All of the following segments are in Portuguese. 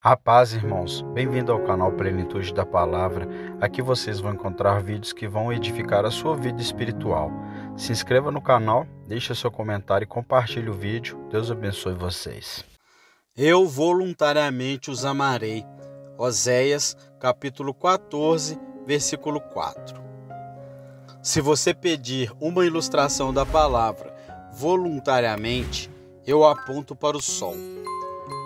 A paz, irmãos. Bem-vindo ao canal Plenitude da Palavra. Aqui vocês vão encontrar vídeos que vão edificar a sua vida espiritual. Se inscreva no canal, deixe seu comentário e compartilhe o vídeo. Deus abençoe vocês. Eu voluntariamente os amarei. Oséias, capítulo 14, versículo 4. Se você pedir uma ilustração da palavra voluntariamente, eu aponto para o sol.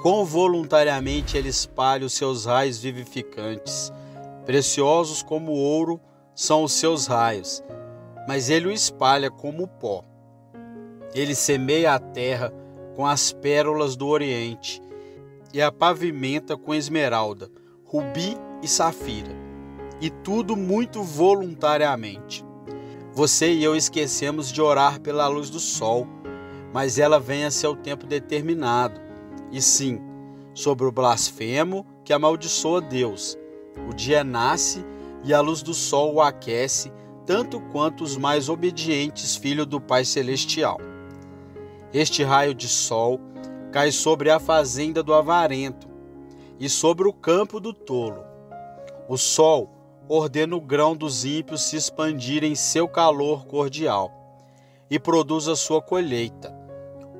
Quão voluntariamente ele espalha os seus raios vivificantes. Preciosos como o ouro são os seus raios, mas ele o espalha como o pó. Ele semeia a terra com as pérolas do Oriente e a pavimenta com esmeralda, rubi e safira, e tudo muito voluntariamente. Você e eu esquecemos de orar pela luz do sol, mas ela vem a seu tempo determinado. E sim, sobre o blasfemo que amaldiçoa Deus. O dia nasce e a luz do sol o aquece, tanto quanto os mais obedientes filhos do Pai Celestial. Este raio de sol cai sobre a fazenda do avarento e sobre o campo do tolo. O sol ordena o grão dos ímpios se expandir em seu calor cordial e produz a sua colheita.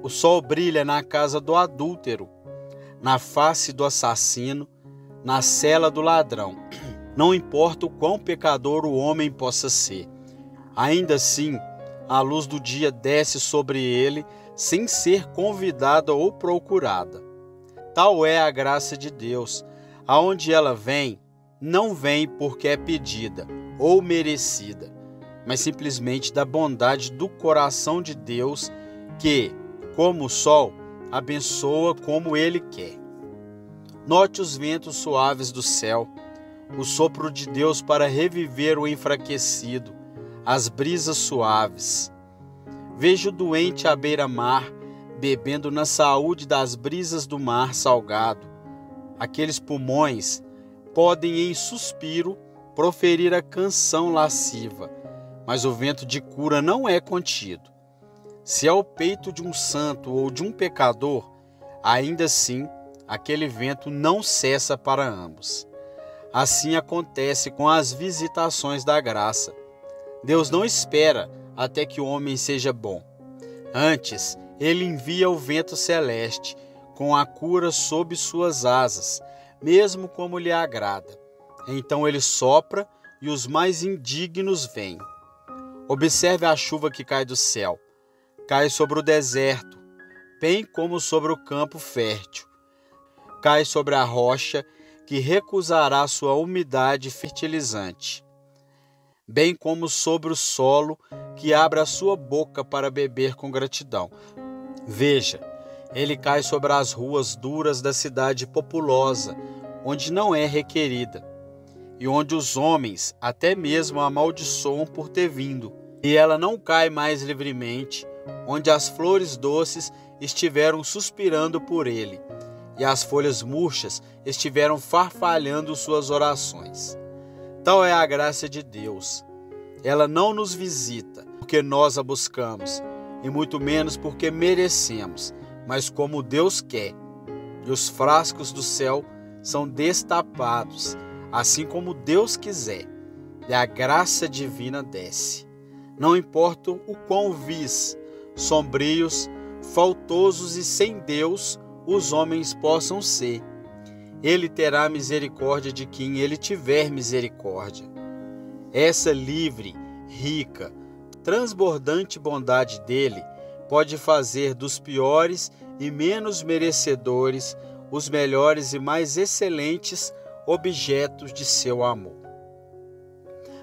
O sol brilha na casa do adúltero, na face do assassino, na cela do ladrão. Não importa o quão pecador o homem possa ser, ainda assim a luz do dia desce sobre ele sem ser convidada ou procurada. Tal é a graça de Deus. Aonde ela vem, não vem porque é pedida ou merecida, mas simplesmente da bondade do coração de Deus que, como o sol, abençoa como ele quer. Note os ventos suaves do céu, o sopro de Deus para reviver o enfraquecido, as brisas suaves. Veja o doente à beira-mar, bebendo na saúde das brisas do mar salgado. Aqueles pulmões podem em suspiro proferir a canção lasciva, mas o vento de cura não é contido. Se é o peito de um santo ou de um pecador, ainda assim, aquele vento não cessa para ambos. Assim acontece com as visitações da graça. Deus não espera até que o homem seja bom. Antes, ele envia o vento celeste, com a cura sob suas asas, mesmo como lhe agrada. Então ele sopra e os mais indignos vêm. Observe a chuva que cai do céu. Cai sobre o deserto, bem como sobre o campo fértil. Cai sobre a rocha que recusará sua umidade fertilizante, bem como sobre o solo que abre a sua boca para beber com gratidão. Veja, ele cai sobre as ruas duras da cidade populosa, onde não é requerida, e onde os homens até mesmo a amaldiçoam por ter vindo. E ela não cai mais livremente, onde as flores doces estiveram suspirando por ele, e as folhas murchas estiveram farfalhando suas orações. Tal é a graça de Deus. Ela não nos visita porque nós a buscamos, e muito menos porque merecemos, mas como Deus quer. E os frascos do céu são destapados, assim como Deus quiser, e a graça divina desce. Não importa o quão vis, sombrios, faltosos e sem Deus os homens possam ser, ele terá misericórdia de quem ele tiver misericórdia. Essa livre, rica, transbordante bondade dele pode fazer dos piores e menos merecedores os melhores e mais excelentes objetos de seu amor.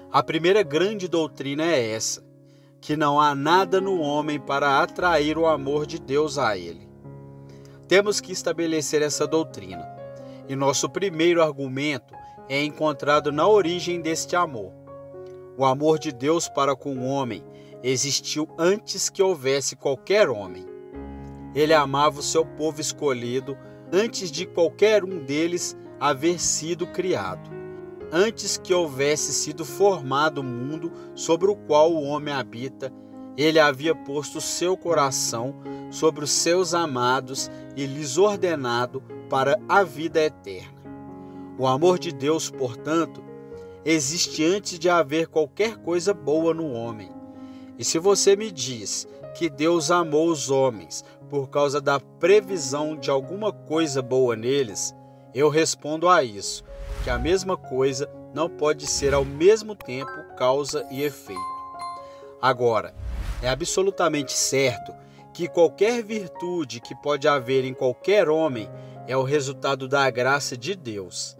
A primeira grande doutrina é essa, que não há nada no homem para atrair o amor de Deus a ele. Temos que estabelecer essa doutrina, e nosso primeiro argumento é encontrado na origem deste amor. O amor de Deus para com o homem existiu antes que houvesse qualquer homem. Ele amava o seu povo escolhido antes de qualquer um deles haver sido criado, antes que houvesse sido formado o mundo sobre o qual o homem habita. Ele havia posto seu coração sobre os seus amados e lhes ordenado para a vida eterna. O amor de Deus, portanto, existe antes de haver qualquer coisa boa no homem. E se você me diz que Deus amou os homens por causa da previsão de alguma coisa boa neles, eu respondo a isso, que a mesma coisa não pode ser ao mesmo tempo causa e efeito. Agora, é absolutamente certo que qualquer virtude que pode haver em qualquer homem é o resultado da graça de Deus.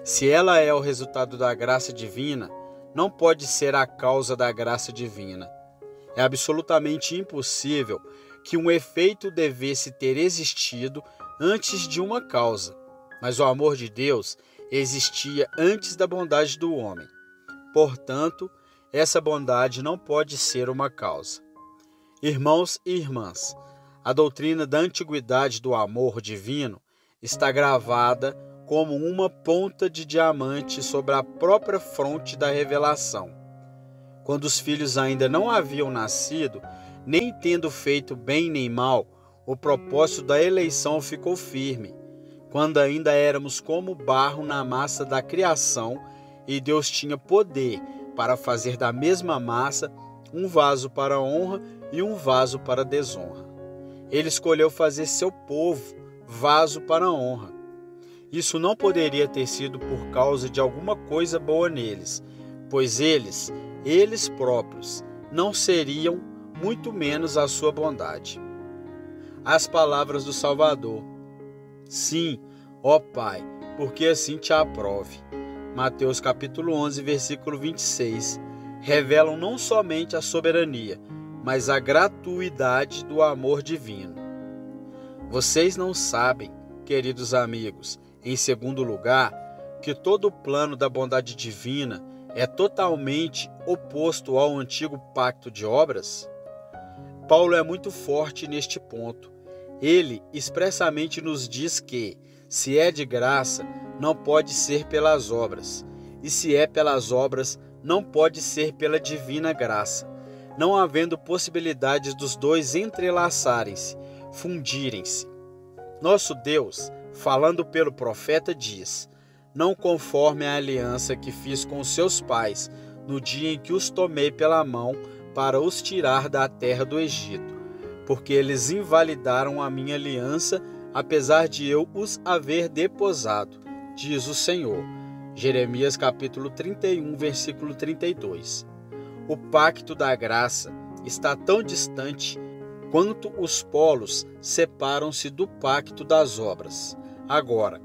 Se ela é o resultado da graça divina, não pode ser a causa da graça divina. É absolutamente impossível que um efeito devesse ter existido antes de uma causa, mas o amor de Deus existia antes da bondade do homem. Portanto, essa bondade não pode ser uma causa. Irmãos e irmãs, a doutrina da antiguidade do amor divino está gravada como uma ponta de diamante sobre a própria fronte da revelação. Quando os filhos ainda não haviam nascido, nem tendo feito bem nem mal, o propósito da eleição ficou firme. Quando ainda éramos como barro na massa da criação, e Deus tinha poder para fazer da mesma massa um vaso para honra e um vaso para desonra. Ele escolheu fazer seu povo vaso para honra. Isso não poderia ter sido por causa de alguma coisa boa neles, pois eles próprios, não seriam, muito menos a sua bondade. As palavras do Salvador: sim, ó Pai, porque assim te aprove. Mateus capítulo 11, versículo 26, revelam não somente a soberania, mas a gratuidade do amor divino. Vocês não sabem, queridos amigos, em segundo lugar, que todo o plano da bondade divina é totalmente oposto ao antigo pacto de obras? Paulo é muito forte neste ponto. Ele expressamente nos diz que, se é de graça, não pode ser pelas obras, e se é pelas obras, não pode ser pela divina graça, não havendo possibilidades dos dois entrelaçarem-se, fundirem-se. Nosso Deus, falando pelo profeta, diz: não conforme a aliança que fiz com seus pais, no dia em que os tomei pela mão para os tirar da terra do Egito, porque eles invalidaram a minha aliança, apesar de eu os haver deposado, diz o Senhor. Jeremias capítulo 31, versículo 32. O pacto da graça está tão distante quanto os polos separam-se do pacto das obras. Agora,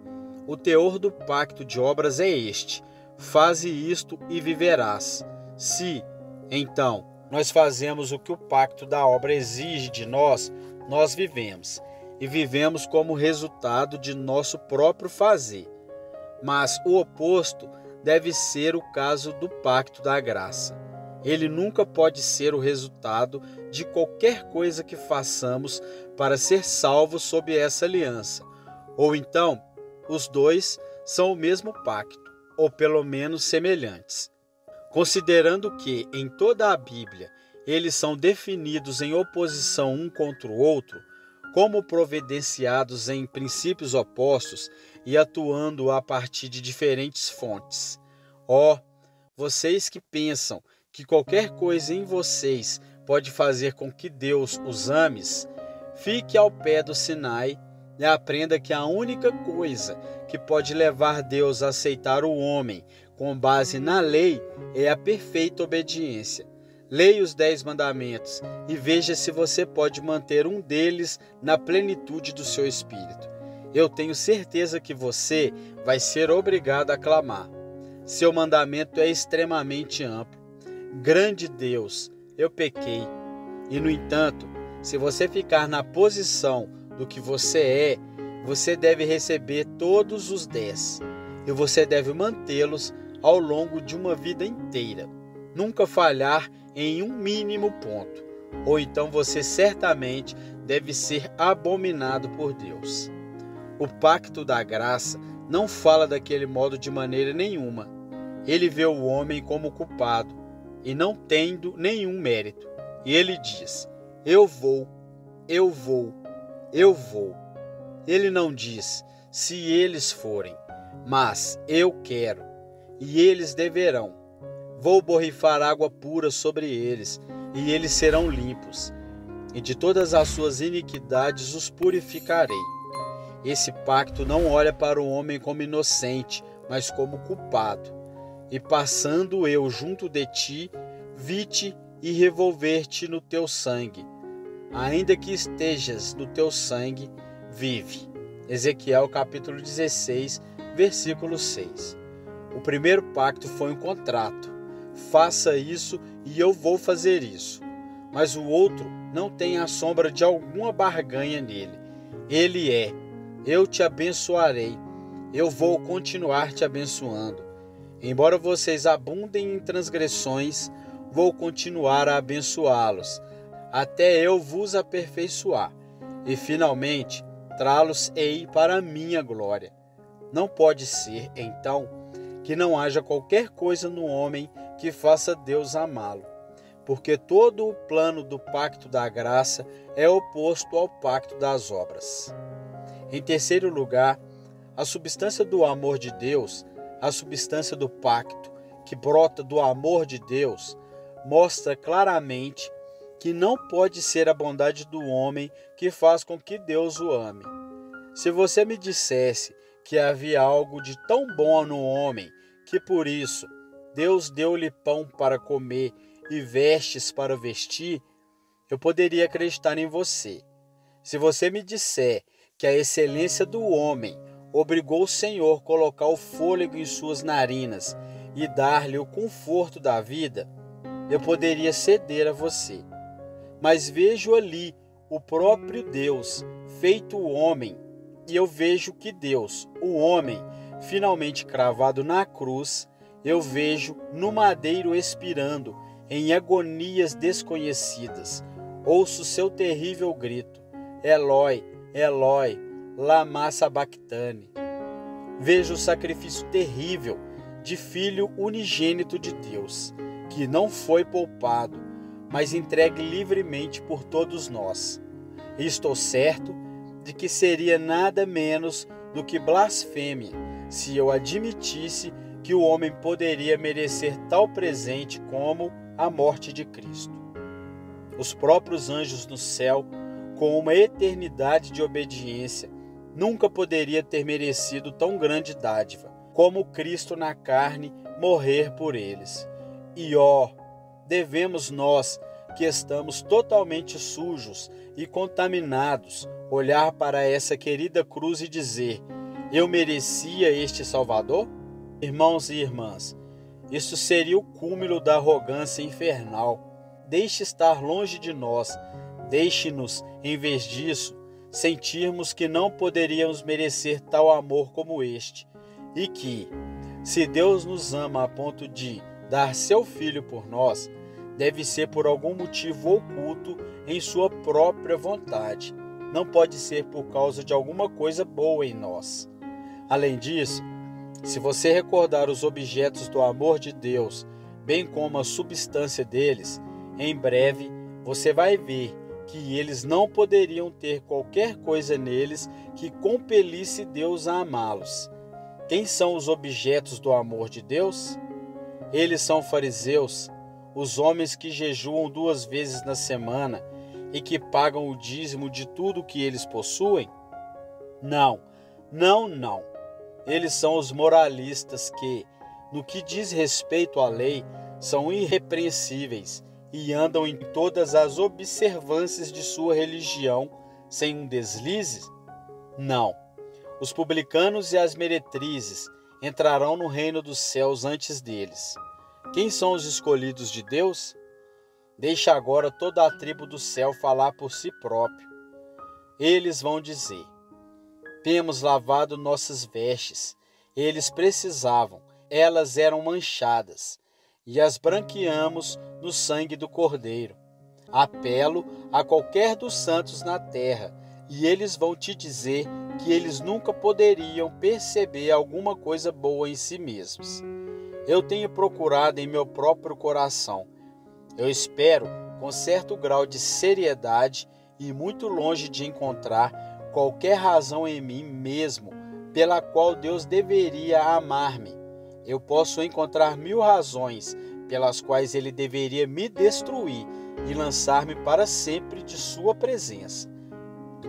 o teor do pacto de obras é este: faze isto e viverás. Se, então, nós fazemos o que o pacto da obra exige de nós, nós vivemos, e vivemos como resultado de nosso próprio fazer. Mas o oposto deve ser o caso do pacto da graça. Ele nunca pode ser o resultado de qualquer coisa que façamos para ser salvos sob essa aliança. Ou então, os dois são o mesmo pacto, ou pelo menos semelhantes. Considerando que, em toda a Bíblia, eles são definidos em oposição um contra o outro, como providenciados em princípios opostos e atuando a partir de diferentes fontes. Vocês que pensam que qualquer coisa em vocês pode fazer com que Deus os ame, fique ao pé do Sinai e aprenda que a única coisa que pode levar Deus a aceitar o homem com base na lei é a perfeita obediência. Leia os 10 mandamentos e veja se você pode manter um deles na plenitude do seu espírito. Eu tenho certeza que você vai ser obrigado a clamar. Seu mandamento é extremamente amplo. Grande Deus, eu pequei. E, no entanto, se você ficar na posição do que você é, você deve receber todos os 10. E você deve mantê-los ao longo de uma vida inteira. Nunca falhar em um mínimo ponto. Ou então você certamente deve ser abominado por Deus. O pacto da graça não fala daquele modo de maneira nenhuma. Ele vê o homem como culpado e não tendo nenhum mérito. E ele diz: eu vou, eu vou, eu vou. Ele não diz: se eles forem, mas eu quero, e eles deverão. Vou borrifar água pura sobre eles, e eles serão limpos, e de todas as suas iniquidades os purificarei. Esse pacto não olha para o homem como inocente, mas como culpado. E passando eu junto de ti, vi-te e revolver-te no teu sangue. Ainda que estejas no teu sangue, vive. Ezequiel capítulo 16, versículo 6. O primeiro pacto foi um contrato. Faça isso e eu vou fazer isso. Mas o outro não tem a sombra de alguma barganha nele. Ele é: eu te abençoarei. Eu vou continuar te abençoando. Embora vocês abundem em transgressões, vou continuar a abençoá-los, até eu vos aperfeiçoar, e finalmente trá-los-ei para a minha glória. Não pode ser, então, que não haja qualquer coisa no homem que faça Deus amá-lo, porque todo o plano do pacto da graça é oposto ao pacto das obras. Em terceiro lugar, a substância do amor de Deus, a substância do pacto, que brota do amor de Deus, mostra claramente que não pode ser a bondade do homem que faz com que Deus o ame. Se você me dissesse que havia algo de tão bom no homem que por isso Deus deu-lhe pão para comer e vestes para vestir, eu poderia acreditar em você. Se você me disser que a excelência do homem obrigou o Senhor a colocar o fôlego em suas narinas e dar-lhe o conforto da vida, eu poderia ceder a você. Mas vejo ali o próprio Deus, feito homem, e eu vejo que Deus, o homem, finalmente cravado na cruz, eu vejo no madeiro expirando, em agonias desconhecidas. Ouço seu terrível grito: Eloi, Eloi, lama sabactane. Vejo o sacrifício terrível de Filho unigênito de Deus, que não foi poupado, mas entregue livremente por todos nós. E estou certo de que seria nada menos do que blasfêmia se eu admitisse que o homem poderia merecer tal presente como a morte de Cristo. Os próprios anjos no céu, com uma eternidade de obediência, nunca poderia ter merecido tão grande dádiva, como Cristo na carne morrer por eles. E devemos nós, que estamos totalmente sujos e contaminados, olhar para essa querida cruz e dizer: eu merecia este Salvador? Irmãos e irmãs, isso seria o cúmulo da arrogância infernal. Deixe estar longe de nós, deixe-nos, em vez disso, sentirmos que não poderíamos merecer tal amor como este, e que, se Deus nos ama a ponto de dar seu Filho por nós, deve ser por algum motivo oculto em sua própria vontade. Não pode ser por causa de alguma coisa boa em nós. Além disso, se você recordar os objetos do amor de Deus, bem como a substância deles, em breve você vai ver que eles não poderiam ter qualquer coisa neles que compelisse Deus a amá-los. Quem são os objetos do amor de Deus? Eles são fariseus, os homens que jejuam 2 vezes na semana e que pagam o dízimo de tudo que eles possuem? Não. Eles são os moralistas que, no que diz respeito à lei, são irrepreensíveis e andam em todas as observâncias de sua religião sem um deslize? Não. Os publicanos e as meretrizes entrarão no reino dos céus antes deles. Quem são os escolhidos de Deus? Deixa agora toda a tribo do céu falar por si próprio. Eles vão dizer: temos lavado nossas vestes. Eles precisavam, elas eram manchadas, e as branqueamos no sangue do Cordeiro. Apelo a qualquer dos santos na terra, e eles vão te dizer que eles nunca poderiam perceber alguma coisa boa em si mesmos. Eu tenho procurado em meu próprio coração. Eu espero, com certo grau de seriedade e muito longe de encontrar qualquer razão em mim mesmo pela qual Deus deveria amar-me. Eu posso encontrar 1000 razões pelas quais Ele deveria me destruir e lançar-me para sempre de sua presença.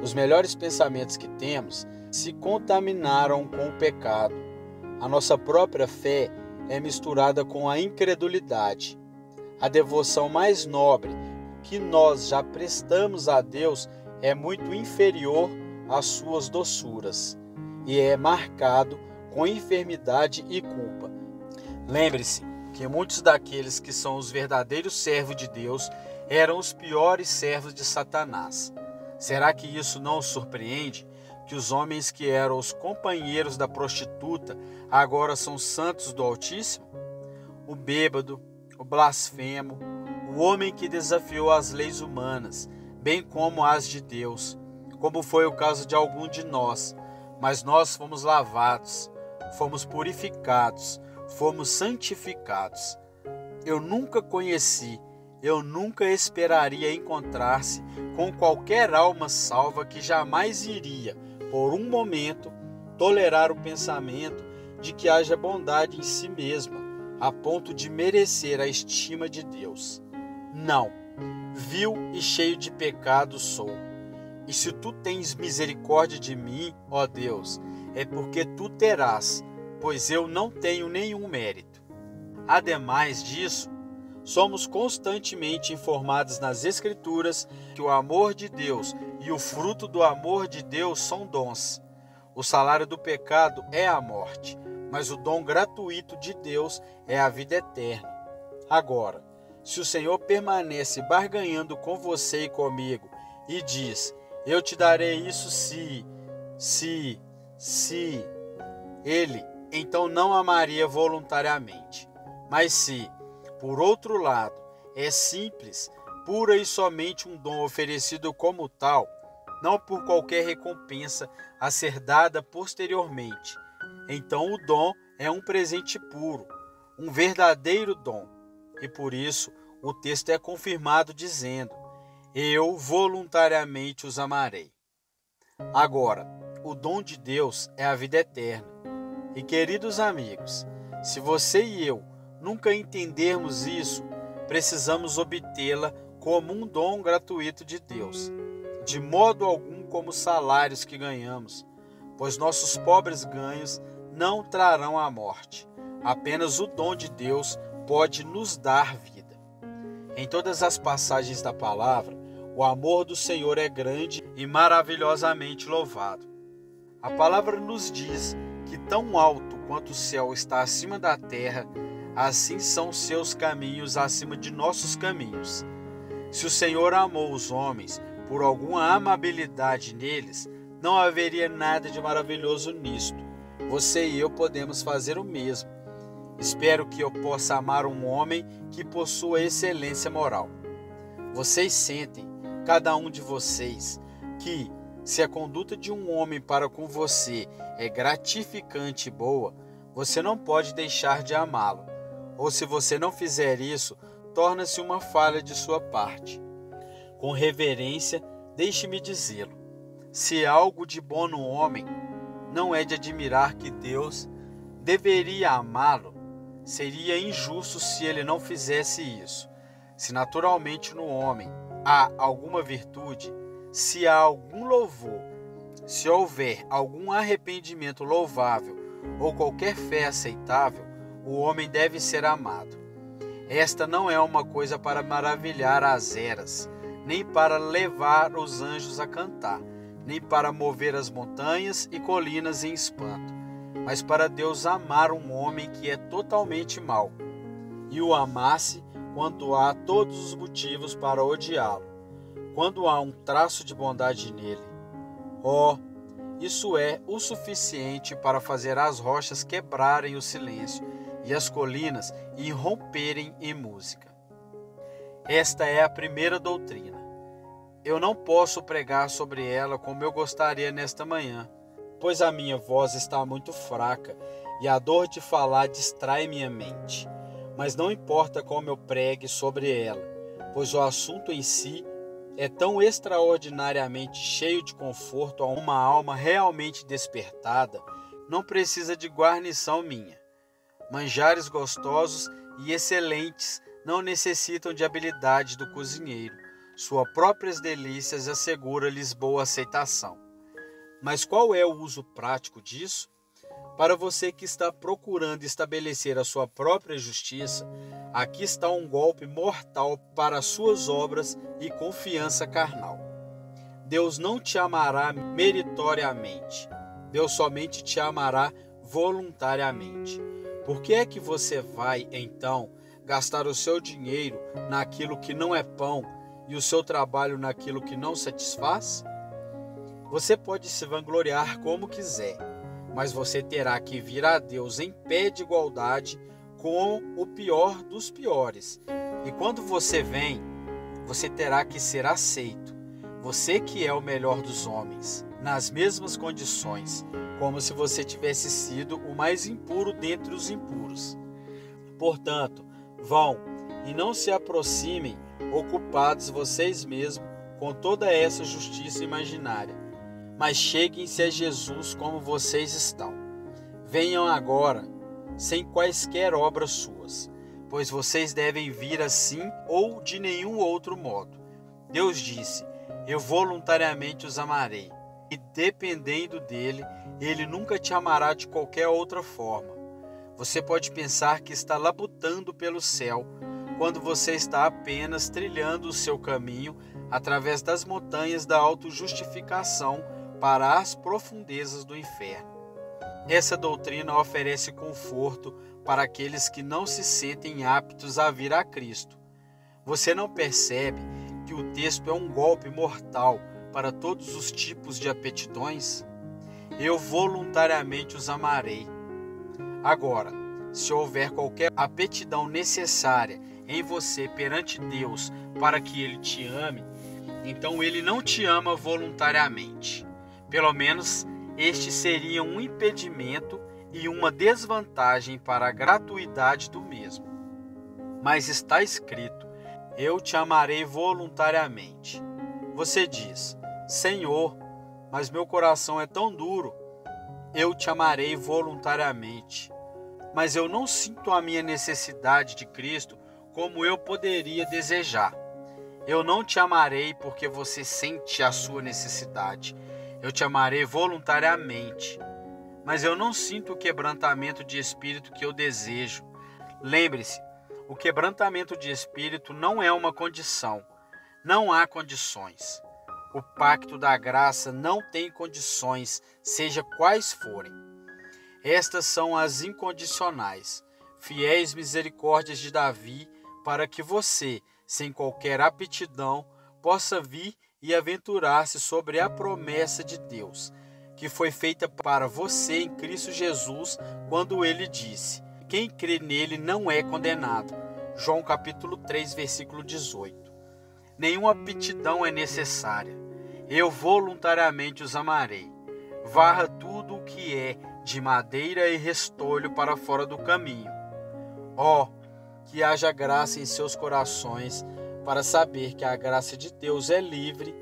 Os melhores pensamentos que temos se contaminaram com o pecado. A nossa própria fé é misturada com a incredulidade. A devoção mais nobre que nós já prestamos a Deus é muito inferior às suas doçuras e é marcado com enfermidade e culpa. Lembre-se que muitos daqueles que são os verdadeiros servos de Deus eram os piores servos de Satanás. Será que isso não os surpreende? Que os homens que eram os companheiros da prostituta agora são santos do Altíssimo? O bêbado, o blasfemo, o homem que desafiou as leis humanas, bem como as de Deus, como foi o caso de algum de nós, mas nós fomos lavados, fomos purificados, fomos santificados. Eu nunca conheci, eu nunca esperaria encontrar-se com qualquer alma salva que jamais iria, por um momento, tolerar o pensamento de que haja bondade em si mesma, a ponto de merecer a estima de Deus. Não, vil e cheio de pecado sou. E se tu tens misericórdia de mim, ó Deus, é porque tu terás, pois eu não tenho nenhum mérito. Ademais disso, somos constantemente informados nas Escrituras que o amor de Deus e o fruto do amor de Deus são dons. O salário do pecado é a morte, mas o dom gratuito de Deus é a vida eterna. Agora, se o Senhor permanece barganhando com você e comigo e diz: eu te darei isso se, ele então não amaria voluntariamente. Mas se, por outro lado, é simples, pura e somente um dom oferecido como tal, não por qualquer recompensa a ser dada posteriormente, então o dom é um presente puro, um verdadeiro dom. E por isso o texto é confirmado dizendo: eu voluntariamente os amarei. Agora, o dom de Deus é a vida eterna. E queridos amigos, se você e eu nunca entendermos isso, precisamos obtê-la como um dom gratuito de Deus, de modo algum como salários que ganhamos, pois nossos pobres ganhos não trarão a morte. Apenas o dom de Deus pode nos dar vida. Em todas as passagens da palavra, o amor do Senhor é grande e maravilhosamente louvado. A palavra nos diz que tão alto quanto o céu está acima da terra, assim são seus caminhos acima de nossos caminhos. Se o Senhor amou os homens por alguma amabilidade neles, não haveria nada de maravilhoso nisto. Você e eu podemos fazer o mesmo. Espero que eu possa amar um homem que possua excelência moral. Vocês sentem, cada um de vocês, que se a conduta de um homem para com você é gratificante e boa, você não pode deixar de amá-lo. Ou se você não fizer isso, torna-se uma falha de sua parte. Com reverência, deixe-me dizê-lo. Se algo de bom no homem, não é de admirar que Deus deveria amá-lo. Seria injusto se ele não fizesse isso. Se naturalmente no homem há alguma virtude, se há algum louvor, se houver algum arrependimento louvável ou qualquer fé aceitável, o homem deve ser amado. Esta não é uma coisa para maravilhar as eras, nem para levar os anjos a cantar, nem para mover as montanhas e colinas em espanto, mas para Deus amar um homem que é totalmente mau, e o amasse quando há todos os motivos para odiá-lo, quando há um traço de bondade nele. Isso é o suficiente para fazer as rochas quebrarem o silêncio e as colinas irromperem em música. Esta é a primeira doutrina. Eu não posso pregar sobre ela como eu gostaria nesta manhã, pois a minha voz está muito fraca e a dor de falar distrai minha mente. Mas não importa como eu pregue sobre ela, pois o assunto em si é tão extraordinariamente cheio de conforto a uma alma realmente despertada, não precisa de guarnição minha. Manjares gostosos e excelentes não necessitam de habilidade do cozinheiro. Suas próprias delícias assegura-lhes boa aceitação. Mas qual é o uso prático disso? Para você que está procurando estabelecer a sua própria justiça, aqui está um golpe mortal para as suas obras e confiança carnal. Deus não te amará meritoriamente. Deus somente te amará voluntariamente. Por que é que você vai, então, gastar o seu dinheiro naquilo que não é pão e o seu trabalho naquilo que não satisfaz? Você pode se vangloriar como quiser, mas você terá que vir a Deus em pé de igualdade com o pior dos piores. E quando você vem, você terá que ser aceito. Você que é o melhor dos homens, nas mesmas condições, como se você tivesse sido o mais impuro dentre os impuros. Portanto, vão e não se aproximem ocupados vocês mesmos com toda essa justiça imaginária, mas cheguem-se a Jesus como vocês estão. Venham agora, sem quaisquer obras suas, pois vocês devem vir assim ou de nenhum outro modo. Deus disse: eu voluntariamente os amarei, e dependendo dele, ele nunca te amará de qualquer outra forma. Você pode pensar que está labutando pelo céu, quando você está apenas trilhando o seu caminho através das montanhas da autojustificação para as profundezas do inferno. Essa doutrina oferece conforto para aqueles que não se sentem aptos a vir a Cristo. Você não percebe que o texto é um golpe mortal para todos os tipos de aptidões? Eu voluntariamente os amarei. Agora, se houver qualquer aptidão necessária em você perante Deus para que Ele te ame, então Ele não te ama voluntariamente. Pelo menos este seria um impedimento e uma desvantagem para a gratuidade do mesmo. Mas está escrito: eu te amarei voluntariamente. Você diz: Senhor, mas meu coração é tão duro. Eu te amarei voluntariamente. Mas eu não sinto a minha necessidade de Cristo como eu poderia desejar. Eu não te amarei porque você sente a sua necessidade. Eu te amarei voluntariamente. Mas eu não sinto o quebrantamento de espírito que eu desejo. Lembre-se, o quebrantamento de espírito não é uma condição. Não há condições. O pacto da graça não tem condições, seja quais forem. Estas são as incondicionais, fiéis misericórdias de Davi, para que você, sem qualquer aptidão, possa vir e aventurar-se sobre a promessa de Deus, que foi feita para você em Cristo Jesus, quando ele disse: quem crê nele não é condenado. João capítulo 3, versículo 18. Nenhuma aptidão é necessária. Eu voluntariamente os amarei. Varra tudo o que é de madeira e restolho para fora do caminho. Que haja graça em seus corações para saber que a graça de Deus é livre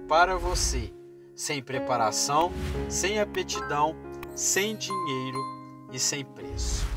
para você, sem preparação, sem aptidão, sem dinheiro e sem preço.